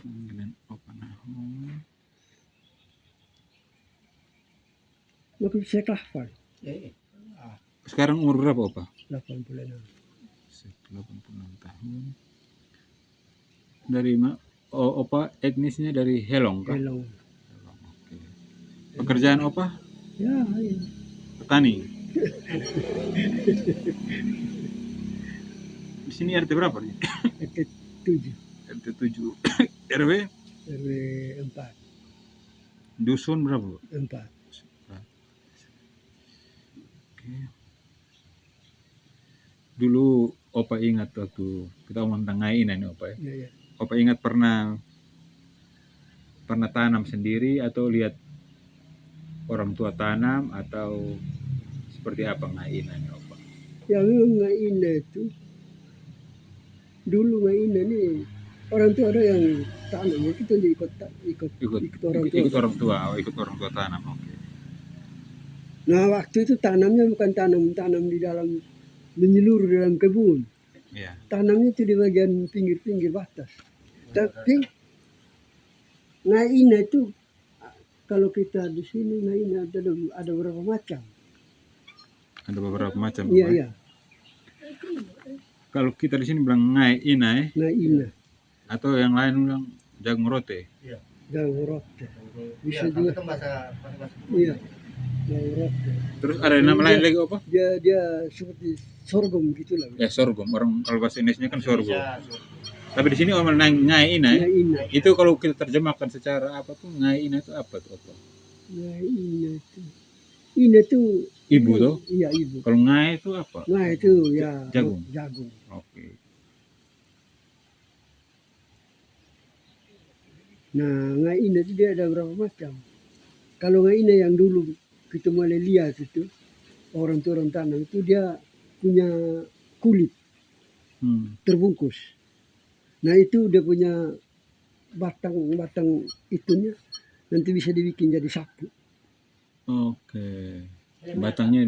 Panggilan Opa Nahon. Waktu saya kahfal. Sekarang umur berapa Opa? 86. 86 tahun. Dari Opa etnisnya dari Helong kah? Hello. Helong, oke. Pekerjaan Opa? Ya, iya. Petani. Di sini RT berapa nih? RT 7. RT 7. RW? RW 4. Dusun berapa? 4. Oke. Dulu Opa ingat waktu kita ngomong tentang ngainan nih Opa ya. Ya, ya. Opa ingat pernah tanam sendiri atau lihat orang tua tanam atau seperti apa ngainan Opa? Yang ngaina itu dulu ngaina nih orang tua ada yang tanam, ya kita ikut orang tua. Ikut orang tua, ikut orang tua tanam, oke. Nah waktu itu tanamnya bukan tanam di dalam menyeluruh dalam kebun. Iya. Tanamnya itu di bagian pinggir-pinggir batas. Tapi ngaina itu kalau kita di sini ngaina ada beberapa macam. Ada beberapa macam. Iya, iya. Kalau kita di sini bilang ngaina Ngaina. Atau yang lain bilang jagung rote. Iya. Jagung rote. Bisa juga. Iya. Jagung rote. Terus ada nama lain lagi apa? Dia seperti sorghum gitulah. Ya sorghum. Orang kalau bahasa Indonesia kan sorghum. Tapi di sini orang ngaina. Itu kalau kita terjemahkan secara apa tuh ngaina itu apa tuh apa? Ngaina itu. Ina itu ibu tuh? Iya, ibu. Kalau ngai itu apa? Ngai itu ya jagung. Jagung. Oke. Nah, ngaina itu dia ada berapa macam. Kalau ngaina yang dulu kita mulai lihat itu orang tanam itu dia punya kulit terbungkus. Nah itu dia punya batang itunya nanti bisa dibikin jadi sapu. Oke. Batangnya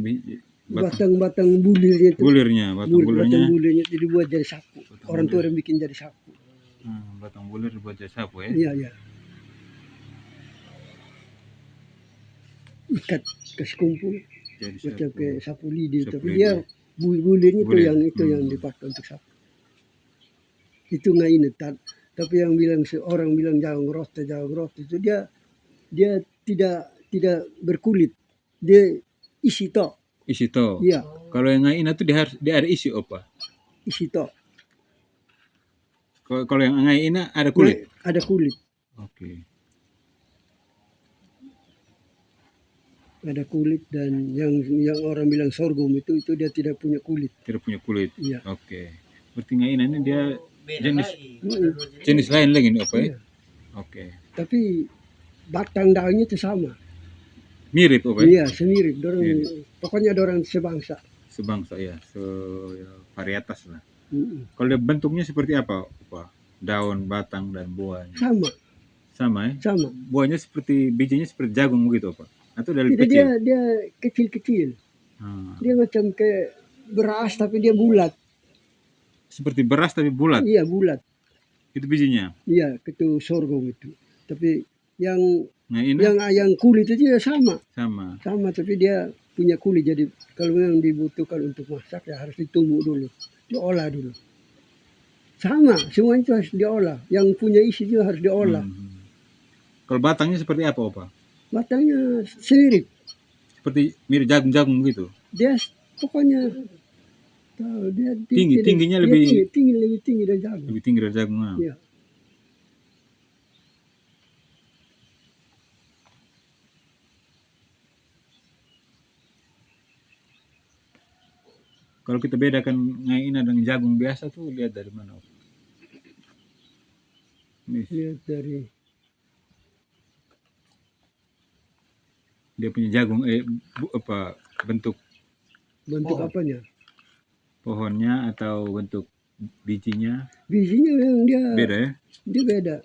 batang bulirnya itu. Batang bulirnya jadi buat jadi sapu. Orang tua yang bikin jadi sapu. Batang bulir buat jadi sapu ya? Iya, iya. Ikat kasih kumpul macam ke sapu lidi, tapi dia bulirnya itu yang dipakai untuk sapu. Itu ngaina. Tapi yang orang bilang jagung rote itu dia tidak berkulit, dia isi tok. Iya. Kalau yang ngaina itu dia ada isi apa? Isi tok. Kalau yang ngaina ada kulit? Ada kulit. Oke. Ada kulit, dan yang orang bilang sorghum itu dia tidak punya kulit. Tidak punya kulit. Iya. Oke. Berarti ngaina ini dia jenis lain lagi nih apa ya? Iya. Oke. Tapi batang daunnya itu sama. Mirip apa ya? Iya, semirip. Pokoknya orang sebangsa. Sebangsa ya, varietas lah. Kalau bentuknya seperti apa? Daun, batang, dan buahnya? Sama ya? Sama. Buahnya bijinya seperti jagung begitu Pak? Atau dari tidak, kecil? Dia kecil-kecil. Dia macam kayak beras tapi dia bulat. Seperti beras tapi bulat? Iya, bulat. Itu bijinya? Iya, itu sorghum itu. Tapi yang kulit itu ya sama, tapi dia punya kulit. Jadi kalau memang dibutuhkan untuk masak ya harus ditumbuk dulu, diolah dulu. Sama, semua itu harus diolah. Yang punya isi juga harus diolah. Kalau batangnya seperti apa Opa? Batangnya semirip. Seperti mirip jagung-jagung gitu? Dia pokoknya dia tingginya lebih tinggi dari jagung. Lebih tinggi dari jagung. Iya. Kalau kita bedakan ngaina dengan jagung biasa tuh lihat dari mana? Lihat dari dia punya jagung bentuk apanya? Pohonnya atau bentuk bijinya? Bijinya memang dia beda ya? Dia beda.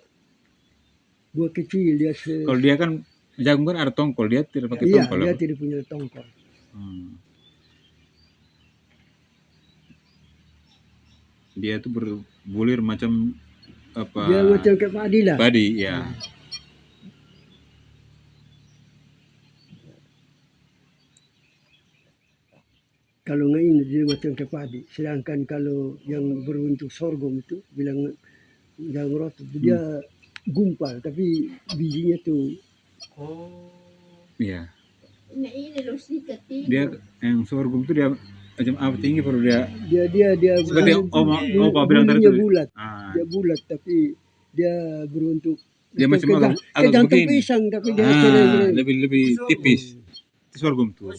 Buah kecil dia. Kalau dia kan jagung kan ada tongkol, dia tidak pakai tongkol. Iya, dia tidak punya tongkol. Dia itu berbulir macam apa Dia macam kayak padi lah. padi ya. Kalau ngain dia macam kayak padi. Sedangkan kalau yang berbentuk sorghum itu bilang jagung rotu dia gumpal tapi bijinya tuh Iya. Dia yang sorghum itu dia macam apa tinggi baru dia seperti bukan- Opa bilang tadi bulunya tuh. bulat. Ah, Dia bulat tapi dia berbentuk dia macam agak kayak jantung begini. pisang tapi dia kira-kira Lebih tipis. Itu sorghum tuh.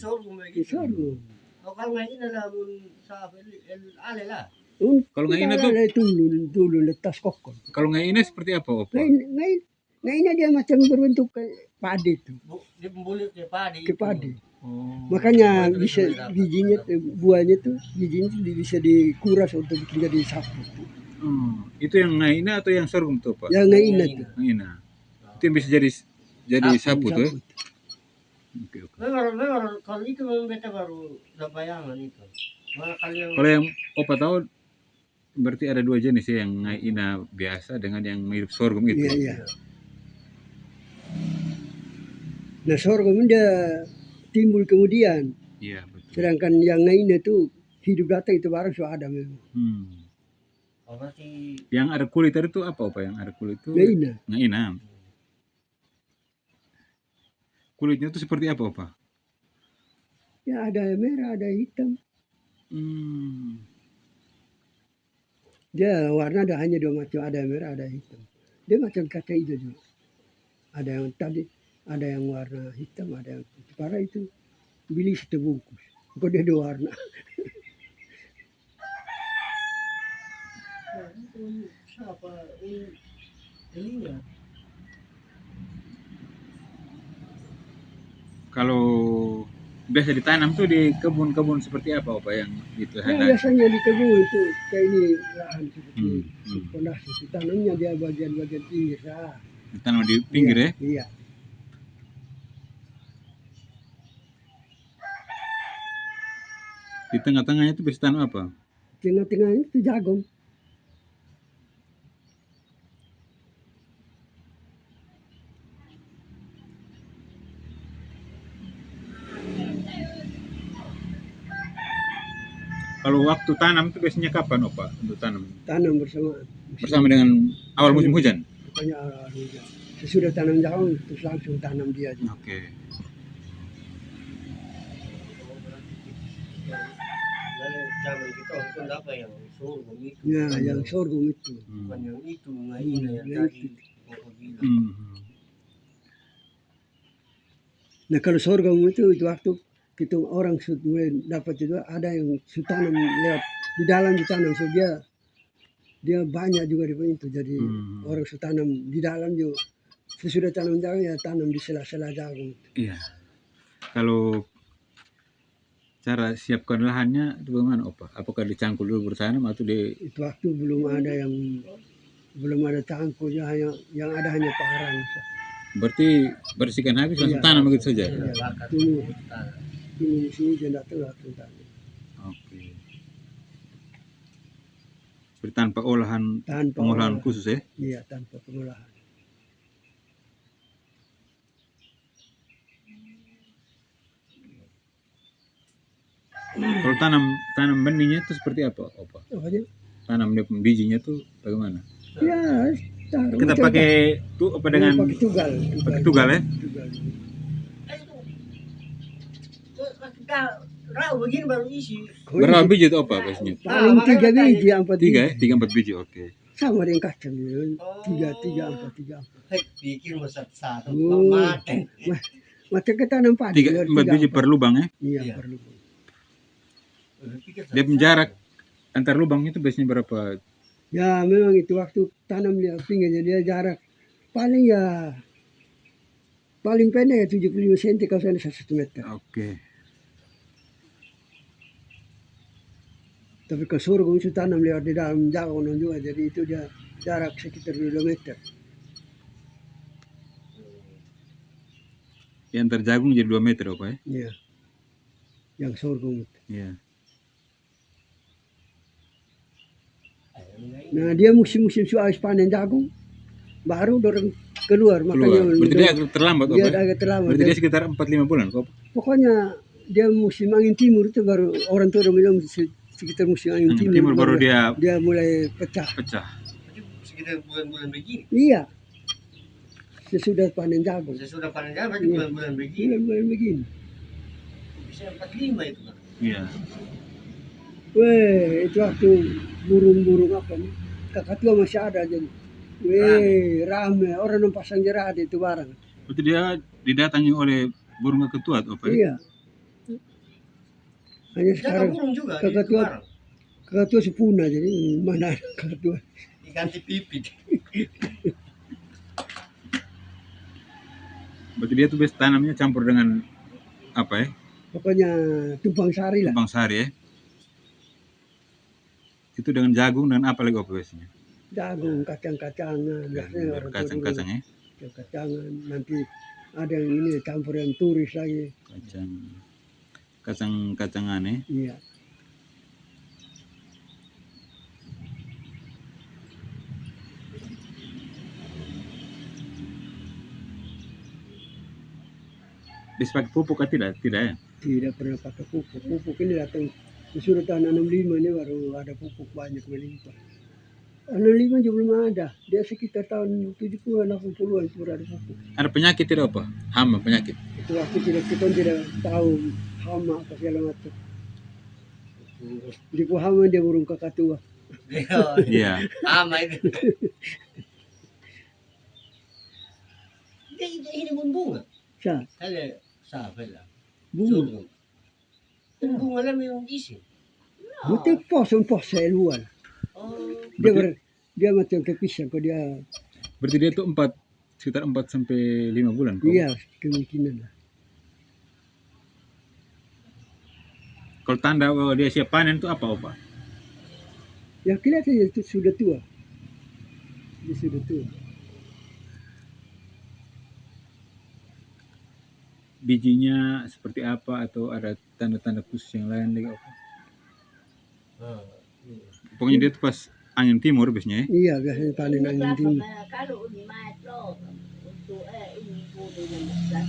sorghum. Kalau ngayon na namun sa ale lah. Kalau ngain itu tulun letas kokon. kalau ngain ini seperti apa, Opa? Ngain dia macam berbentuk kayak padi itu. Dia membulit ke padi. Ke padi. Oh. Makanya bisa bijinya buahnya tuh bijinya tuh bisa dikuras untuk bikin jadi sapu. Itu yang ngaina atau yang sorghum tuh, Pak? Yang ngaina tuh. Ngaina. Itu yang bisa jadi sapu tuh. Oke. Memang kalau itu beta baru bayangan itu. Kalau yang Opa tahu berarti ada dua jenis ya, yang ngaina biasa dengan yang mirip sorghum itu. Iya. Nah sorghum dia timbul kemudian. Iya, betul. Sedangkan yang ngaina itu hidup datang itu barang sudah ada memang. Yang ada kulit tadi itu apa, Yang ada kulit itu ngaina. Kulitnya itu seperti apa, Opa? Ya ada merah, ada hitam. Dia warna ada hanya dua macam, ada merah, ada hitam. Dia macam kacang hijau juga. Ada yang tadi, ada yang warna hitam, ada yang putih. Parah itu beli satu bungkus. Kok dia dua warna. Kalau biasa ditanam tuh di kebun-kebun seperti apa, yang itu? Ya, biasanya di kebun itu kayak ini lahan seperti pondasi. Ditanamnya dia bagian-bagian pinggir. Ditanam di pinggir ya? Iya. Di tengah-tengahnya itu bisa tanam apa? Tengah-tengahnya itu jagung. Kalau waktu tanam itu biasanya kapan, Opa, untuk tanam? Tanam Bersama dengan awal musim hujan? Pokoknya awal hujan. Sesudah tanam jagung, terus langsung tanam dia. Oke. Zaman kita itu apa yang sorghum itu? Ya, yang sorghum itu. Bukan yang itu, ngaina yang tadi. Nah kalau sorghum itu waktu kita orang mulai dapat itu ada yang tanam lewat di dalam ditanam so dia banyak juga di itu jadi orang tanam di dalam juga sesudah tanam jagung ya tanam di sela-sela jagung. Iya. Kalau cara siapkan lahannya itu bagaimana, Opa? Apakah dicangkul dulu bertanam atau itu waktu belum ada cangkul ya, yang ada hanya parang. Berarti bersihkan habis langsung tanam begitu saja? Tunggu musim hujan datang langsung tanam. Oke. Berarti tanpa pengolahan khusus ya? Iya, tanpa pengolahan. Kalau tanam benihnya itu seperti apa, Opa? Tanam bijinya itu bagaimana? Ya, kita pakai dengan pakai tugal. Pakai tugal ya? Rau begini baru isi. Berapa biji itu, Opa, biasanya? Paling 3 biji, 4 biji. 3-4 biji, oke. Sama dengan kacang, 3-4. Pikir satu-satu, mati. Macam kita tanam padi. 3-4 biji per lubang ya? Iya, per lubang. Dia jarak antar lubang itu biasanya berapa? Ya memang itu waktu tanam di pinggirnya dia jarak paling pendek 75 cm kalau sana 1 meter. Oke. Tapi kalau sorghum itu tanam lewat di dalam jagung juga, jadi itu dia jarak sekitar 2 meter. Yang terjagung jadi 2 meter, Opa ya? Iya. Yang sorghum itu. Iya. Nah dia musim-musim habis panen jagung baru dorong keluar. Makanya Berarti dia agak terlambat dia apa? agak terlambat. Berarti dia sekitar 4-5 bulan kok. Pokoknya dia musim angin timur itu baru orang tua bilang sekitar musim angin timur, Baru dia mulai pecah. Berarti sekitar bulan-bulan begini. Iya. Sesudah panen jagung. Sesudah panen jagung berarti Iya. bulan-bulan begini. Bulan-bulan begini. Bisa 45 itu kan. Iya. Weh, itu waktu burung-burung apa nih? Kakatua masih ada jadi. Weh, rame. Orang yang pasang jerah itu barang. Berarti dia didatangi oleh burung ketua atau apa? Iya. Hanya Jaga sekarang burung juga di kakatua barang. kakatua sepunah jadi mana ada kakatua. Diganti pipit. Berarti dia tuh biasa tanamnya campur dengan apa ya? Pokoknya tumpang sari lah. Tumpang sari ya. Itu dengan jagung dan apa lagi apa biasanya? Jagung, kacang-kacangan, biasanya orang tua dulu Kacang-kacangnya. kacang-kacangan. Nanti ada yang ini campur yang turis lagi. Kacang-kacangan ya. Iya. Bisa pakai pupuk atau tidak? Tidak ya? Tidak pernah pakai pupuk. Pupuk ini datang disuruh tahun 65 ini baru ada pupuk banyak melimpah. 65 juga belum ada. Dia sekitar tahun 70-an, 80-an itu baru ada pupuk. Ada penyakit tidak apa? Hama penyakit. Itu waktu kita tidak tahu hama apa segala macam. Di hama dia burung kakatua. Iya. Ama itu. Ini bunga. Sa, Kali sapela. bunga. Bunga lah memang isi. Butik pos saya luar. Oh. Dia macam kepisang kok dia. Berarti dia tuh sekitar 4 sampai 5 bulan kok. Iya, kemungkinan lah. Kalau tanda bahwa dia siap panen itu apa, Opa? Ya kelihatannya itu sudah tua. Dia sudah tua. Bijinya seperti apa atau ada tanda-tanda khusus yang lain lagi, Opa? Pokoknya dia tuh pas angin timur biasanya ya? Iya, biasanya panen angin timur. Kalau di metro untuk ini kudu yang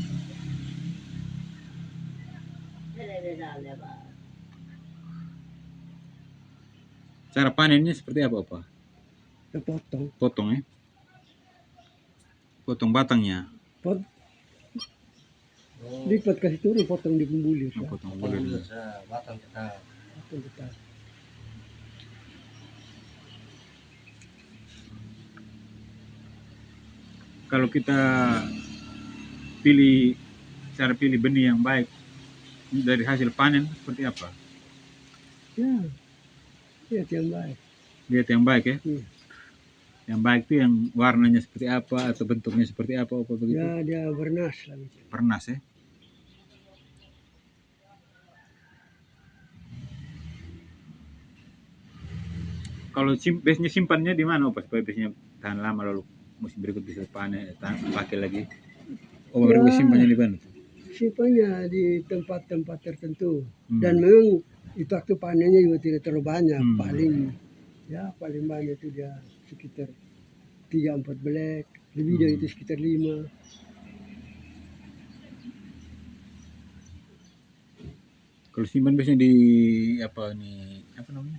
Cara panennya seperti apa, Opa? Kita potong. Potong ya? Potong batangnya. Lipat kasih turun, potong di pembulir. Potong bulir. Batang kita. Potong kita. Kalau kita cara pilih benih yang baik dari hasil panen seperti apa? Ya, lihat yang baik. Lihat yang baik ya? Iya. Yang baik itu yang warnanya seperti apa atau bentuknya seperti apa begitu? Ya, dia bernas lah. Pernas ya? Kalau biasanya simpannya di mana, Opa? Supaya biasanya tahan lama lalu musim berikut bisa panen, pakai lagi. Oh, baru simpannya di mana? Simpannya di tempat-tempat tertentu. Dan memang itu waktu panennya juga tidak terlalu banyak. Paling banyak itu dia sekitar 3-4 belek. Lebih dari itu sekitar 5. Kalau simpan biasanya di apa namanya?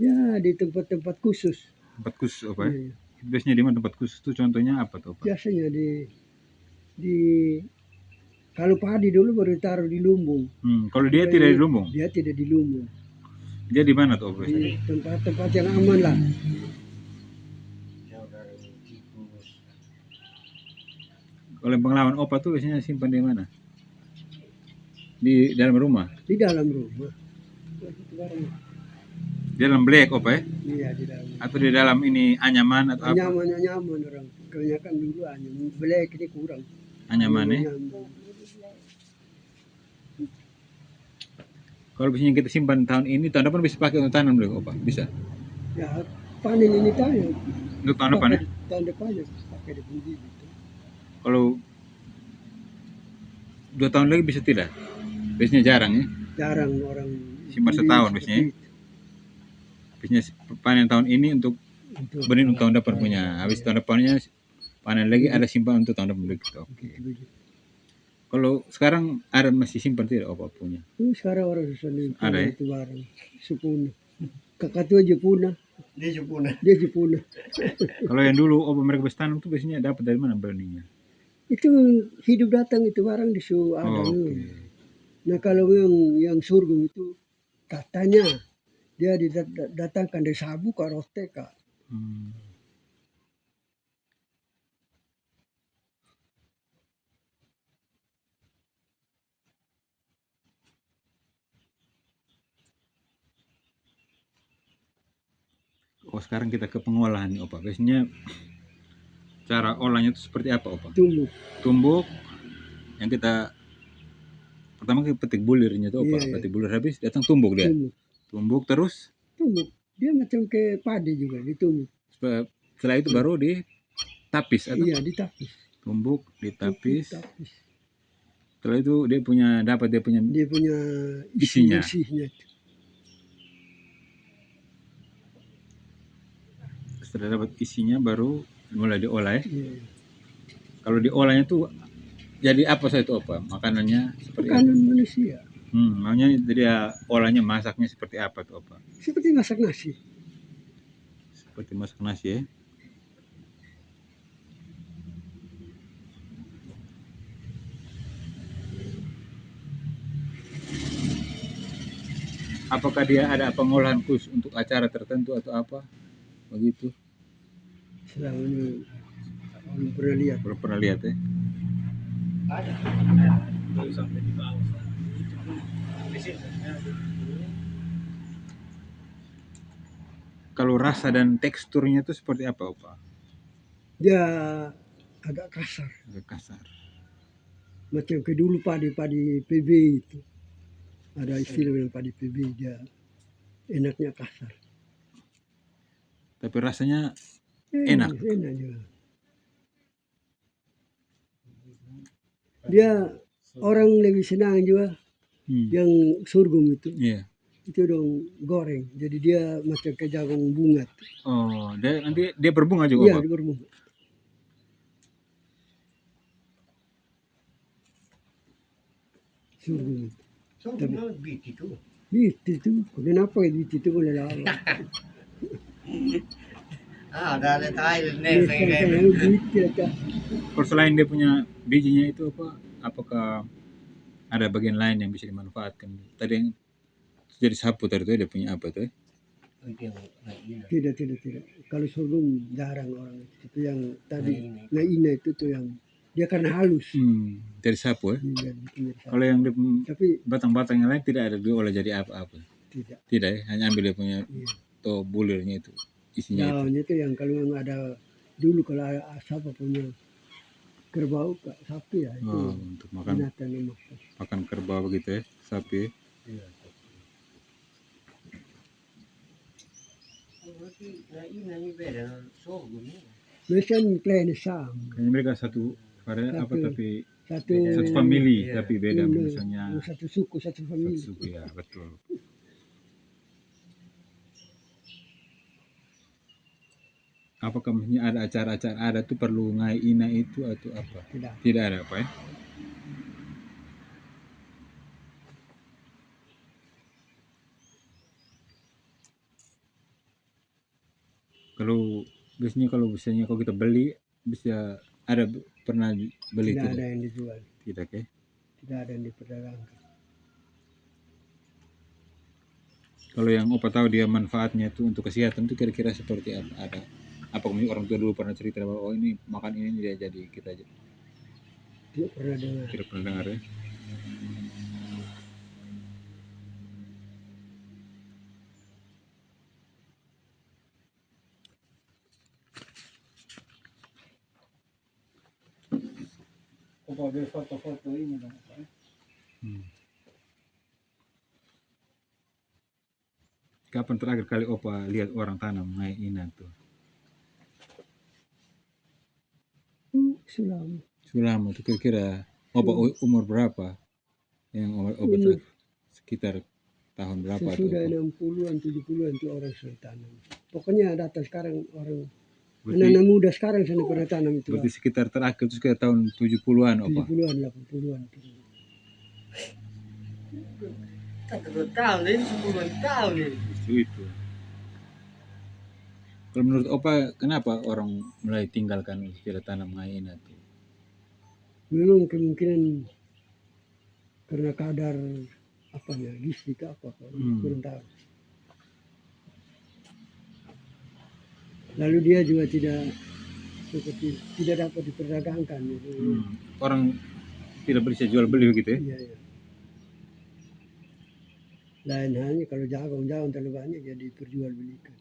Ya, di tempat-tempat khusus. Tempat khusus apa ya? Iya. Biasanya di mana tempat khusus itu contohnya apa tuh, Pak? Biasanya di kalau padi dulu baru taruh di lumbung. Kalau dia tidak di lumbung? Dia tidak di lumbung. Dia di mana tuh, Pak? Di tempat-tempat yang aman lah. Kalau yang pengalaman Opa tuh biasanya simpan di mana? Di dalam rumah? Di dalam rumah. Di dalam blek, Opa ya? Iya, di dalam. Atau di dalam ini anyaman atau apa? Nyaman orang. Kebanyakan dulu anyaman. Blek ini kurang. Anyaman ya? Kalau biasanya kita simpan tahun ini, tahun depan bisa pakai untuk tanam dulu, Opa? Bisa? Ya, panen ini tahu. Untuk tahun depan ya? Tahun depan ya pakai di biji gitu. Kalau 2 tahun lagi bisa tidak? Biasanya jarang ya? Jarang orang simpan setahun biasanya. Biasanya panen tahun ini untuk untuk benih untuk tahun depan punya. Habis tahun depannya panen lagi ada simpan untuk tahun depan begitu. Oke. Kalau sekarang ada masih simpan tidak apa punya? Sekarang orang susah Ada ya? itu barang sepuluh. Kakak tua aja punah, Dia Jepuna. dia aja punah. Kalau yang dulu apa mereka bertanam tuh biasanya dapat dari mana benihnya? Itu hidup datang itu barang disuruh ada. Oh, oke. Nah kalau yang surgum itu katanya dia didatangkan dari Sabu ke Rosteka. Hmm. Oh sekarang kita ke pengolahan nih Opa. Biasanya cara olahnya itu seperti apa Opa? Tumbuk. Tumbuk yang kita pertama kita petik bulirnya tuh Opa. Iya, iya. Petik bulir habis datang tumbuk dia. Tumbuk. Tumbuk terus Tumbuk. Dia macam kayak padi juga ditumbuk. setelah itu baru ditapis atau Iya ditapis. tumbuk ditapis. Ditapis. Setelah itu dia punya Dia punya Isinya. isinya. Setelah dapat isinya baru mulai diolah ya. Iya. Kalau diolahnya tuh jadi apa saya itu apa? Makanannya seperti Makanan apa? manusia. Makanya jadi ya olahnya masaknya seperti apa tuh apa? Seperti masak nasi. Seperti masak nasi ya. Apakah dia ada pengolahan khusus untuk acara tertentu atau apa? Begitu. Selama ini belum pernah lihat. Belum pernah lihat ya. Ada. Sampai di bawah. Di sini. Kalau rasa dan teksturnya itu seperti apa, Opa? Dia agak kasar. Agak kasar. Macam ke dulu padi PB itu. Ada istilah yang padi PB dia enaknya kasar. Tapi rasanya enak. Enak juga. Dia orang lebih senang juga yang sorghum itu. Iya. Itu dong goreng. Jadi dia macam ke jagung bunga. Oh, nanti dia berbunga juga, Iya, Pak? dia berbunga. Sorghum. So, gimana beat itu? Bit itu. Kenapa bit itu boleh lama? Ada tayo nih. Kalau selain dia punya bijinya itu apa? Apakah ada bagian lain yang bisa dimanfaatkan? Tadi yang jadi sapu tadi itu dia punya apa tuh? Tidak. Kalau sorghum jarang orang. Itu yang tadi naina itu tuh yang dia karena halus. Dari sapu ya? Iya, Kalau yang tapi batang-batang yang lain tidak ada diolah jadi apa-apa? Tidak ya? Hanya ambil dia punya atau bulirnya itu, isinya daunnya itu yang kalau yang ada dulu kalau asap punya kerbau sapi ya itu untuk makan binatang yang makan kerbau begitu ya, sapi. Iya. Biasanya klien sam. Kayaknya mereka satu varian apa tapi satu family Iya. tapi beda misalnya. Satu suku, satu famili. Satu suku ya, betul. Apakah misalnya ada acara-acara ada tuh perlu ngai ina itu atau apa? Tidak ada apa ya? Kalau biasanya kalau kita beli bisa ada pernah beli tidak ada yang dijual. Tidak ya? Tidak ada yang diperdagangkan. Kalau yang Opa tahu dia manfaatnya itu untuk kesehatan itu kira-kira seperti apa? Ada apa orang tua dulu pernah cerita bahwa oh ini makan ini dia jadi kita aja. Tidak pernah dengar. Tidak pernah dengar ya? Opa ada foto-foto ini dong. Kapan terakhir kali Opa lihat orang tanam ngai ina tuh? Sulama tuh kira-kira Opa umur berapa? Yang Opa sekitar tahun berapa tuh? Sesudah 60-an, 70-an tuh orang sudah tanam. Pokoknya data sekarang orang Berarti, anak-anak muda sekarang sudah pernah tanam itu. berarti sekitar terakhir itu sekitar tahun 70-an apa? 70-an, 80-an. Kita 2 tahun ini 10 tahun ini. Justru itu. Kalau menurut Opa, kenapa orang mulai tinggalkan istilah tanam ngaina tuh? Memang kemungkinan karena kadar apa ya, gizi ke apa, kurang tahu. Lalu dia juga tidak dapat diperdagangkan. Orang tidak bisa jual beli begitu ya? Iya, iya. Lain halnya kalau jagung terlalu banyak jadi diperjualbelikan.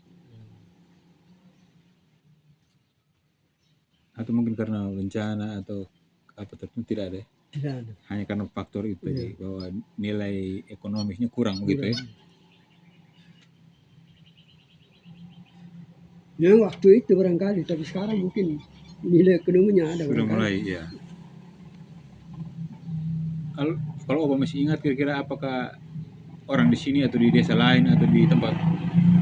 Atau mungkin karena bencana atau apa tertentu tidak ada ya? Tidak ada. Hanya karena faktor itu Iya. tadi, bahwa nilai ekonomisnya kurang begitu ya? Ya waktu itu barangkali, tapi sekarang mungkin nilai ekonominya ada. Sudah barangkali. mulai ya. Kalau Opa masih ingat kira-kira apakah orang di sini atau di desa lain atau di tempat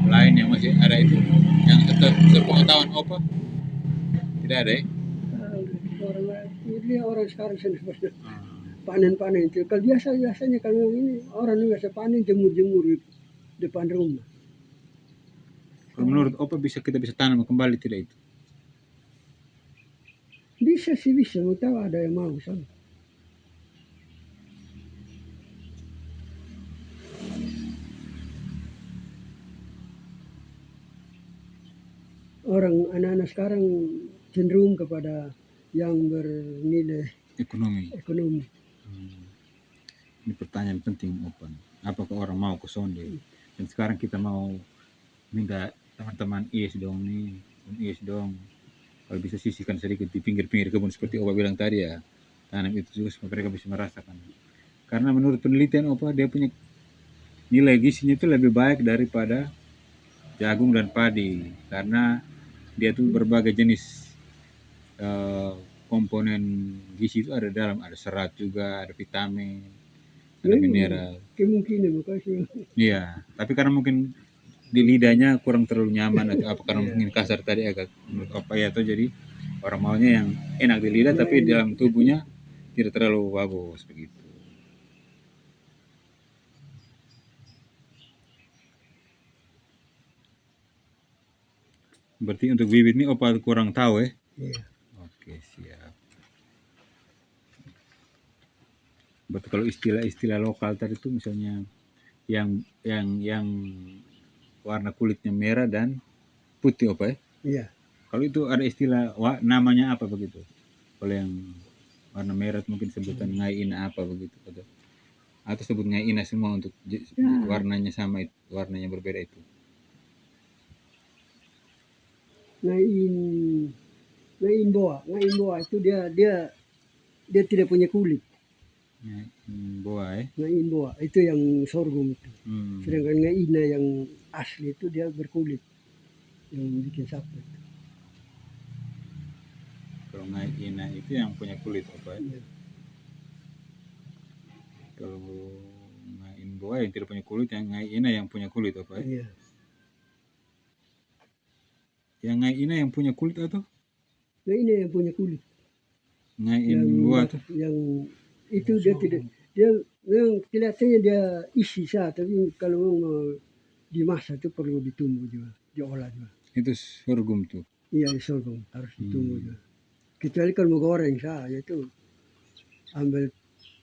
lain yang masih ada itu, yang sepengetahuan Opa tidak ada ya? Orang sekarang sudah panen itu. Kalau biasanya kalau ini orang biasa panen jemur di depan rumah. Kalau menurut Opa kita bisa tanam kembali tidak itu? Bisa sih bisa, mau tahu ada yang mau sama. Orang anak-anak sekarang cenderung kepada yang bernilai Ekonomi. ekonomi. Ini pertanyaan penting Opa. Apakah orang mau ke sonde? Dan sekarang kita mau minta teman-teman IS dong. Kalau bisa sisihkan sedikit di pinggir-pinggir kebun seperti Opa bilang tadi ya. Tanam itu juga supaya mereka bisa merasakan. Karena menurut penelitian Opa, dia punya nilai gizinya itu lebih baik daripada jagung dan padi. Karena dia tuh berbagai jenis komponen gizi itu ada dalam, ada serat juga, ada vitamin, ada mineral. Kemungkinan makanya. Iya, tapi karena mungkin di lidahnya kurang terlalu nyaman atau apa karena mungkin kasar tadi agak menurut apa ya, atau jadi orang maunya yang enak di lidah tapi dalam tubuhnya tidak terlalu bagus begitu. Berarti untuk bibit ini Opa kurang tahu ya? Iya. Oke, siap. Berarti kalau istilah-istilah lokal tadi itu misalnya yang warna kulitnya merah dan putih Opa ya? Iya. Kalau itu ada istilah namanya apa begitu? Kalau yang warna merah mungkin sebutan ngaina apa begitu atau sebut ngaina semua untuk warnanya sama itu, warnanya berbeda itu. Ngain boa itu dia tidak punya kulit. Boa ya? Ngain boa itu yang sorghum itu. Sedangkan ngaina yang asli itu dia berkulit, yang bikin sapu. Kalau ngaina itu yang punya kulit apa ya? Iya. Kalau ngain boa yang tidak punya kulit, yang ngaina yang punya kulit apa ya? Iya. Yang ngaina yang punya kulit atau? Ngaina yang punya kulit. Ngain boa tuh? Yang itu dia tidak, dia memang kelihatannya dia isi tapi kalau mau dimasak itu perlu ditumbuh juga, diolah juga. Itu sorghum tuh. Iya, sorghum harus ditumbuh juga. Kecuali kalau mau goreng itu ambil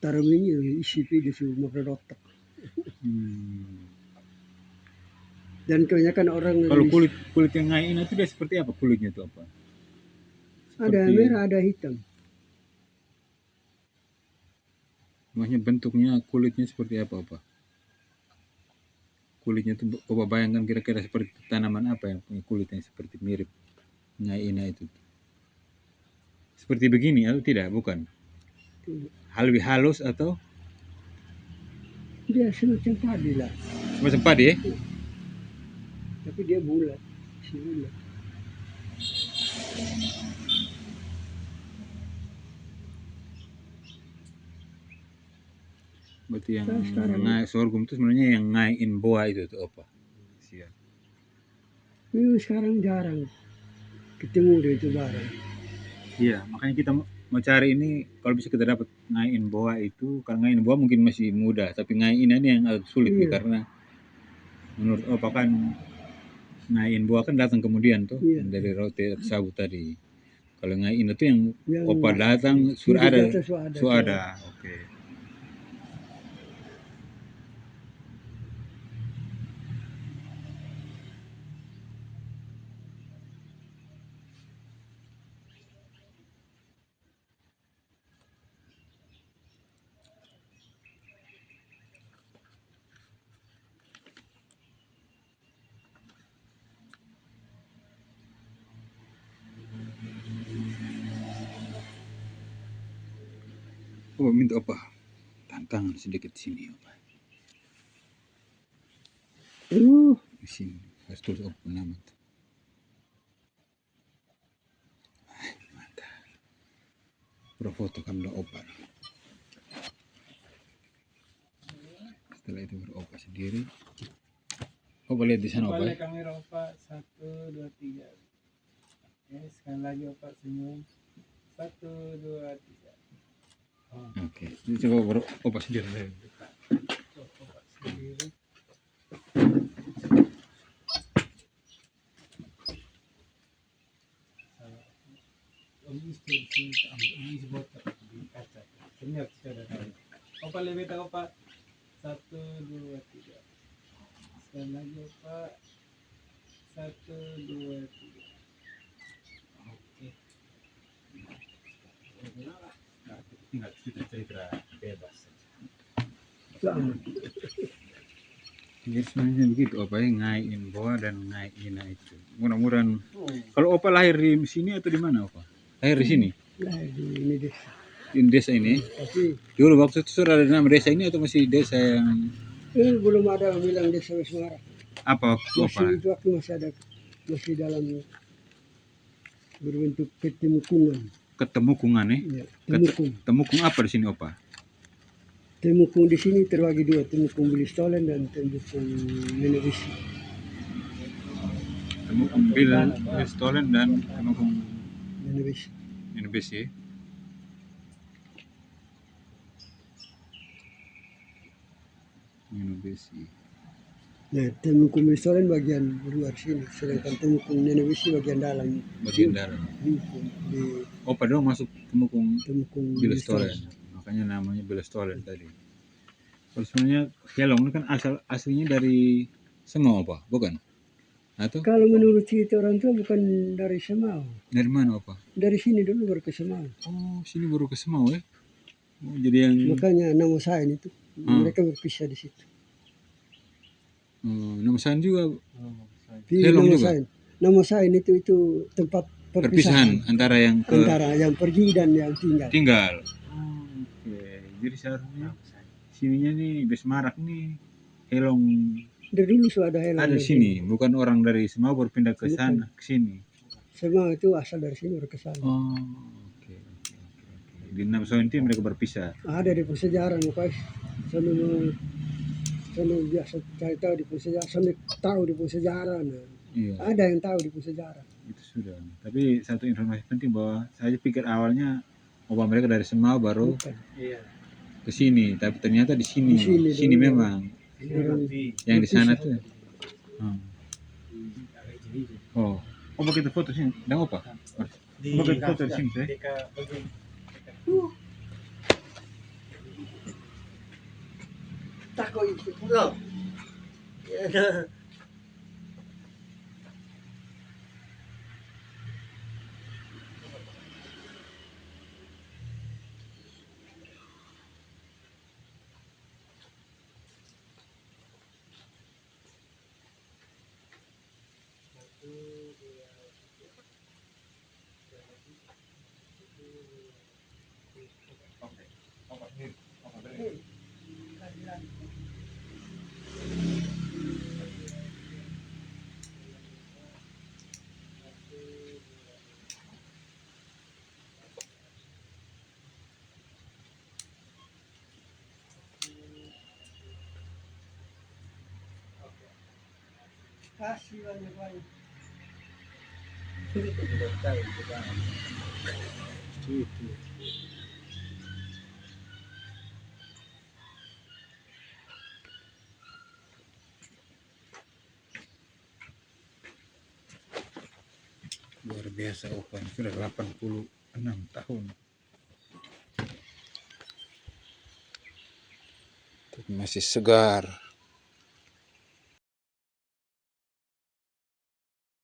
taruh minyak isi di semua produk. Dan kebanyakan orang kalau kulit yang ngain itu dia seperti apa kulitnya itu apa? Ada merah, ada hitam. Maksudnya bentuknya kulitnya seperti apa? Kulitnya itu coba bayangkan kira-kira seperti tanaman apa yang punya kulit yang seperti mirip ngaina itu. Seperti begini atau tidak? Bukan. Lebih halus atau? Dia semacam padi lah. Semacam padi ya? Tapi dia bulat. Berarti yang Sekarang ngai sorghum itu sebenarnya yang ngaiin boa itu tuh apa? Siap. memang sekarang jarang ketemu deh itu barang. Iya, makanya kita mau cari ini kalau bisa kita dapat ngaiin boa itu. Kalau ngaiin boa mungkin masih mudah, tapi ngaiin ini yang agak sulit nih Iya. karena menurut Opa kan ngaiin boa kan datang kemudian tuh Iya. dari roti atau sabu tadi. Kalau ngaiin itu yang Yang Opa datang sudah hidup ada, di atas sudah ada. sudah ada. Oke. Oh, minta apa? Tantangan sedikit sini apa? Di sini harus tulis apa nama tuh. Mantap. Berfoto kan udah Opa. Setelah itu baru Opa sendiri. Opa lihat di sana Opa. Balik kamera Opa 1, 2, 3. Oke, sekali lagi Opa senyum 1, 2, 3. Oke, ini coba baru Opa sendiri. Opa sendiri. Ini botol di kaca. Senyap sudah tahu. Opa lebih tahu Opa 1, 2, 3. Sekali lagi Opa 1, 2, 3. Oke. Tinggal cerita bebas. Sama. Jadi sebenarnya begitu Opa ya ngaiin boa dan ngaiin itu. Mudah-mudahan kalau Opa lahir di sini atau di mana Opa? Lahir di sini Nah, ini deh. di desa ini. Tapi Dulu waktu itu sudah ada nama desa ini atau masih desa yang belum ada yang bilang desa Wismara. apa waktu Opa? Masih itu waktu masih ada, masih dalam berbentuk ketemukungan. Ketemukungan ya? Ya, temukung. Temukung apa di sini Opa? Temukung di sini terbagi dua, temukung Bilistolen dan temukung Menewisi. Temukung Bilistolen dan temukung Menewisi. NBC. NBC. Nah, temukung Bilistolen bagian luar sini, sedangkan temukung Menewisi bagian dalam. Bagian dalam. Di Opa dong masuk temukung temukung Bilistolen. Makanya namanya Bilistolen tadi. Kalau sebenarnya kelong ini kan aslinya dari Semau Opa, bukan? Atau Kalau menurut cerita orang tua bukan dari Semau, dari mana Opa? dari sini dulu baru ke Semau. Oh, sini baru ke Semau ya? Oh, jadi yang Makanya nama saya itu mereka berpisah di situ. nama saya juga Di Helong nama juga? saya, nama saya itu tempat perpisahan antara yang ke antara yang pergi dan yang tinggal. tinggal. Oh, oke. Jadi seharusnya sininya nih Besmarak nih Helong Dari dulu sudah ada Helong. ada dari di sini, bukan orang dari Semau berpindah ke sana, ke sini. Semua itu asal dari sini baru ke sana. Oh, oke. Di 6 mereka berpisah. Ada di persejarah makanya sono biasa cari tahu di persejarah, sono tahu di persejarah. Nah, Iya, ada yang tahu di persejarah. itu sudah. Tapi satu informasi penting bahwa saya pikir awalnya mereka dari Semau baru Bukan. Iya. ke sini, tapi ternyata di sini. Di sini dulu. Memang. Ini berarti Yang di sana tuh. Oh, kita foto sini. Dan apa? di Kita foto di sini, saya. bagian Takut itu. Loh. kasih banyak-banyak. Hindi ko tayo, diba? Itu. Luar biasa Opan, sudah 86 tahun. Masih segar.